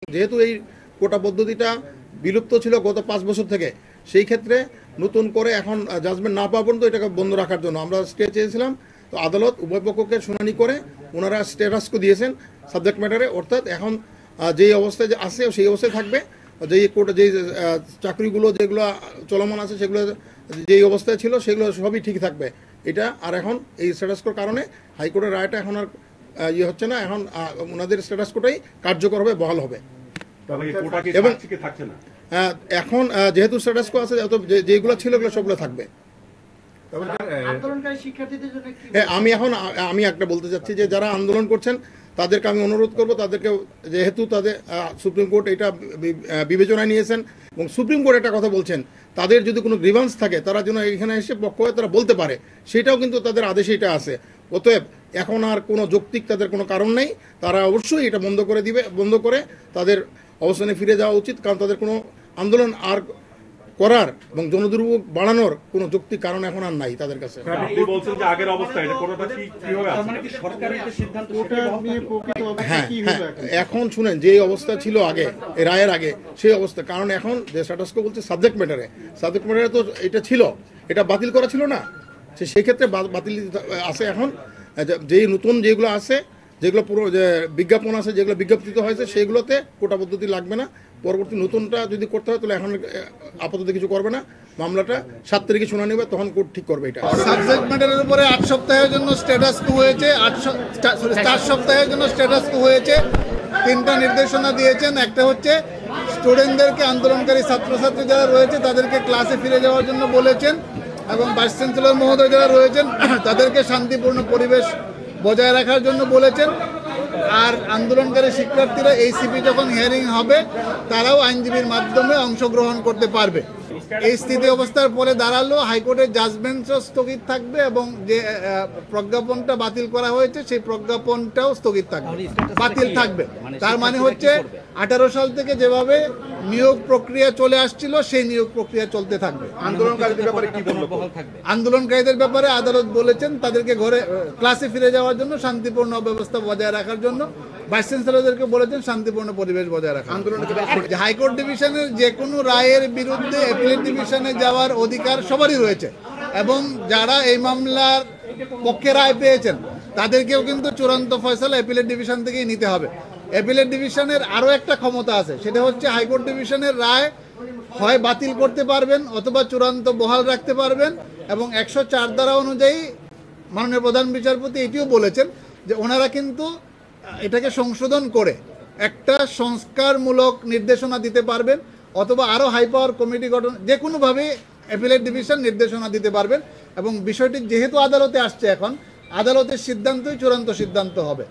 যেহেতু এই কোটা পদ্ধতিটা বিলুপ্ত ছিল গত 5 বছর থেকে, সেই ক্ষেত্রে নতুন করে এখন জাজমেন্ট না পাওয়া পর্যন্ত এটাকে বন্ধ রাখার জন্য আমরা স্টে চেয়েছিলাম। তো আদালত উভয় পক্ষকে শুনানি করে ওনারা স্ট্যাটাসকো দিয়েছেন সাবজেক্ট ম্যাটারে, অর্থাৎ এখন যেই অবস্থায় যে আছে সেই অবস্থায় থাকবে। যেই কোর্টে যেই চাকরিগুলো যেগুলো চলমান আছে সেগুলো যেই অবস্থায় ছিল সেগুলো সবই ঠিক থাকবে এটা। আর এখন এই স্ট্যাটাসকোর কারণে হাইকোর্টের রায়টা এখন আর ইয়ে হচ্ছে না, এখন ওনাদের স্ট্যাটাসকোটাই কার্যকর হবে, বহাল হবে। এবং এখন যেহেতু স্ট্যাটাসকো আছে, যেগুলো ছিল ওগুলো সবগুলো থাকবে। আমি একটা বলতে চাচ্ছি যে যারা আন্দোলন করছেন তাদেরকে আমি অনুরোধ করব, তাদেরকে যেহেতু তাদের সুপ্রিম কোর্ট এটা বিবেচনায় নিয়েছেন এবং সুপ্রিম কোর্ট একটা কথা বলছেন, তাদের যদি কোনো গ্রিভান্স থাকে তারা যেন এখানে এসে পক্ষ হয়ে তারা বলতে পারে, সেটাও কিন্তু তাদের আদেশে এটা আছে। অতএব এখন আর কোনো যৌক্তিক তাদের কোনো কারণ নেই, তারা অবশ্যই এটা বন্ধ করে তাদের অবস্থানে ফিরে যাওয়া উচিত, কারণ তাদের কোনো আন্দোলন আর করার এবং জনদুর্ভোগ বাড়ানোর কোনো যৌক্তিক কারণ এখন আর নাই তাদের কাছে। হ্যাঁ, এখন শুনেন যে অবস্থা ছিল আগে রায়ের আগে সেই অবস্থা, কারণ এখন যে স্ট্যাটাসকো বলছে সাবজেক্ট ম্যাটারে তো এটা ছিল, এটা বাতিল করা ছিল না, সেই ক্ষেত্রে বাতিল আছে। এখন যেই নতুন যেগুলো আছে, যেগুলো পুরো যে বিজ্ঞাপন আছে, যেগুলো বিজ্ঞাপিত হয়েছে সেইগুলোতে কোটা পদ্ধতি লাগবে না। পরবর্তী নতুনটা যদি করতে হয় তাহলে এখন আপাতত কিছু করবে না, মামলাটা 7 তারিখে শুনানি হবে, তখন কোর্ট ঠিক করবে। এটা সাবজেক্ট ম্যাটারের উপরে 8 সপ্তাহের জন্য স্ট্যাটাসকো হয়েছে, 4 সপ্তাহের জন্য স্ট্যাটাসকো হয়েছে। 3টা নির্দেশনা দিয়েছেন। একটা হচ্ছে স্টুডেন্টদেরকে, আন্দোলনকারী ছাত্রছাত্রী যারা রয়েছে তাদেরকে ক্লাসে ফিরে যাওয়ার জন্য বলেছেন, এবং ভাইস চ্যান্সেলর মহোদয় যারা রয়েছেন তাদেরকে শান্তিপূর্ণ পরিবেশ বজায় রাখার জন্য বলেছেন। আর আন্দোলনকারী শিক্ষার্থীরা এইসিপি যখন হিয়ারিং হবে তারাও আইনজীবীর মাধ্যমে অংশগ্রহণ করতে পারবে। এই স্থিতি অবস্থার পরে দাঁড়ালো হাইকোর্টের জাজমেন্টও স্থগিত থাকবে, এবং যে প্রজ্ঞাপনটা বাতিল করা হয়েছে সেই প্রজ্ঞাপনটাও স্থগিত থাকবে, বাতিল থাকবে। তার মানে হচ্ছে 18 সাল থেকে যেভাবে নিয়োগ প্রক্রিয়া চলে আসছিল সেই নিয়োগ প্রক্রিয়া চলতে থাকবে। আন্দোলনকারীদের ব্যাপারে আদালত বলেছেন তাদেরকে ক্লাসে ফিরে যাওয়ার জন্য শান্তিপূর্ণ ব্যবস্থা বজায় রাখার জন্য, ভাইস চ্যান্সেলরদেরকে বলেছেন শান্তিপূর্ণ পরিবেশ বজায় রাখা। হাইকোর্ট ডিভিশনের যে কোনো রায়ের বিরুদ্ধে অ্যাপিলেট ডিভিশনে যাওয়ার অধিকার সবারই রয়েছে, এবং যারা এই মামলার পক্ষে রায় পেয়েছেন তাদেরকেও কিন্তু চূড়ান্ত ফয়সালা অ্যাপিলেট ডিভিশন থেকেই নিতে হবে। অ্যাপিলেট ডিভিশনের আরও একটা ক্ষমতা আছে, সেটা হচ্ছে হাইকোর্ট ডিভিশনের রায় হয় বাতিল করতে পারবেন অথবা চূড়ান্ত বহাল রাখতে পারবেন। এবং 104 ধারা অনুযায়ী মাননীয় প্রধান বিচারপতি এটিও বলেছেন যে ওনারা কিন্তু এটাকে সংশোধন করে একটা সংস্কারমূলক নির্দেশনা দিতে পারবেন, অথবা আরও হাই পাওয়ার কমিটি গঠন, যে কোনোভাবে অ্যাপিলেট ডিভিশন নির্দেশনা দিতে পারবেন। এবং বিষয়টি যেহেতু আদালতে আসছে, এখন আদালতের সিদ্ধান্তই চূড়ান্ত সিদ্ধান্ত হবে।